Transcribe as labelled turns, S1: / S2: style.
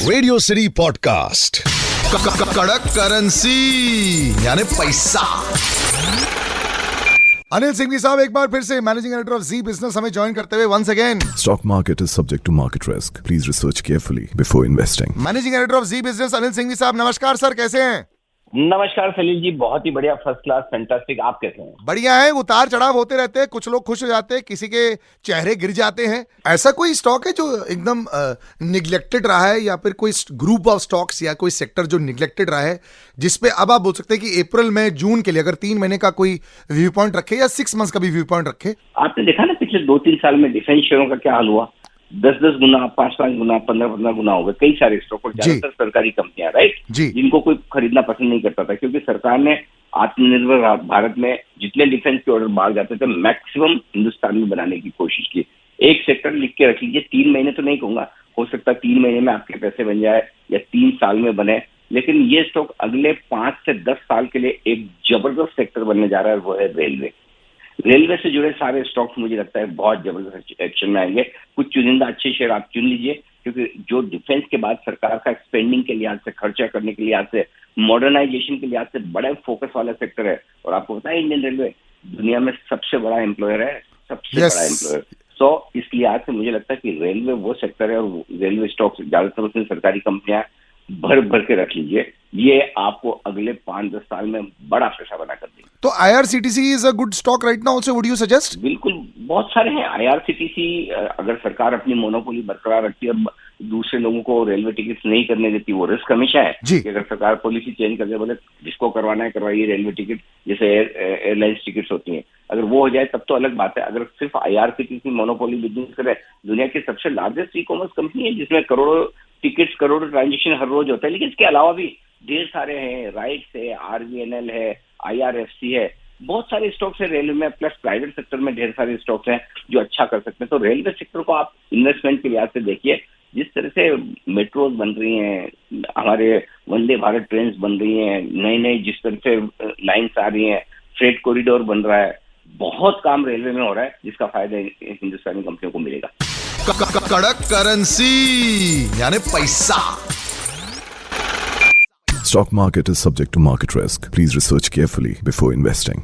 S1: Radio city podcast कड़क currency यानी पैसा। अनिल सिंघवी साहब एक बार फिर से managing director of Zee business हमें ज्वाइन करते हुए once again.
S2: Stock market is subject to market risk. Please research carefully before investing.
S1: Managing director of Zee business Anil Singhvi साहब, नमस्कार सर, कैसे हैं?
S3: नमस्कार सलील जी, बहुत ही बढ़िया, फर्स्ट क्लास, फैंटास्टिक। आप कैसे हैं?
S1: बढ़िया है। उतार चढ़ाव होते रहते हैं, कुछ लोग खुश हो जाते हैं, किसी के चेहरे गिर जाते हैं। ऐसा कोई स्टॉक है जो एकदम निग्लेक्टेड रहा है, या फिर कोई ग्रुप ऑफ स्टॉक्स या कोई सेक्टर जो निग्लेक्टेड रहा है, जिसपे अब आप बोल सकते हैं कि अप्रैल में जून के लिए अगर 3 महीने का कोई व्यू पॉइंट रखे या 6 मंथ्स का भी व्यू पॉइंट रखे?
S3: आपने देखा ना पिछले 2-3 साल में डिफेंस शेयरों का क्या हाल हुआ? 10-10 गुना, 5-5 गुना, 15-15 गुना हो गए कई सारे स्टॉक, और ज्यादातर सरकारी कंपनियां, राइट, जिनको कोई खरीदना पसंद नहीं करता था, क्योंकि सरकार ने आत्मनिर्भर भारत में जितने डिफेंस के ऑर्डर बाहर जाते थे मैक्सिमम हिंदुस्तान में बनाने की कोशिश की। एक सेक्टर लिख के रख लीजिए, 3 महीने तो नहीं कहूंगा, हो सकता है 3 महीने में आपके पैसे बन जाए या 3 साल में बने, लेकिन ये स्टॉक अगले 5 से 10 साल के लिए एक जबरदस्त सेक्टर बनने जा रहा है, वो है रेलवे। रेलवे से जुड़े सारे स्टॉक्स मुझे लगता है बहुत जबरदस्त एक्शन में आएंगे। कुछ चुनिंदा अच्छे शेयर आप चुन लीजिए, क्योंकि जो डिफेंस के बाद सरकार का स्पेंडिंग के लिहाज से, खर्चा करने के लिहाज से, मॉडर्नाइजेशन के लिहाज से बड़ा फोकस वाला सेक्टर है। और आपको पता है इंडियन रेलवे दुनिया में सबसे बड़ा एम्प्लॉयर है, सबसे बड़ा एम्प्लॉयर। तो इस लिहाज से मुझे लगता है कि रेलवे वो सेक्टर है, और रेलवे स्टॉक्स ज्यादातर उसमें सरकारी कंपनियां भर भर के रख लीजिए, ये आपको अगले 5-10 साल में बड़ा पैसा बना कर देंगे।
S1: तो IRCTC is a good stock right now also, would you suggest?
S3: बिल्कुल, बहुत सारे हैं। IRCTC अगर सरकार अपनी मोनोपोली बरकरार रखती है, दूसरे लोगों को रेलवे टिकट्स नहीं करने देती, वो रिस्क हमेशा है कि अगर सरकार पॉलिसी चेंज कर दे, बोले जिसको करवाना है करवाइए रेलवे टिकट, जैसे एयरलाइंस टिकट्स होती हैं, अगर वो हो जाए तब तो अलग बात है। अगर सिर्फ IRCTC मोनोपोली बिजनेस करे, दुनिया की सबसे लार्जेस्ट ई कॉमर्स कंपनी है, जिसमें करोड़ों टिकट्स, करोड़ों ट्रांजेक्शन हर रोज होता है, लेकिन इसके अलावा भी ढेर सारे हैं, राइट्स है, RVNL है, IRFC है, बहुत सारे स्टॉक्स है रेलवे में, प्लस प्राइवेट सेक्टर में ढेर सारे स्टॉक्स हैं जो अच्छा कर सकते हैं। तो रेलवे सेक्टर को आप इन्वेस्टमेंट के लिहाज से देखिए, जिस तरह से मेट्रोज बन रही हैं, हमारे वंदे भारत ट्रेन बन रही हैं, नई नई जिस तरह से लाइन्स आ रही हैं, फ्रेट कॉरिडोर बन रहा है, बहुत काम रेलवे में हो रहा है, जिसका फायदा हिंदुस्तानी कंपनियों को मिलेगा।
S1: कड़क करेंसी यानी पैसा।
S2: Stock market is subject to market risk. Please research carefully before investing.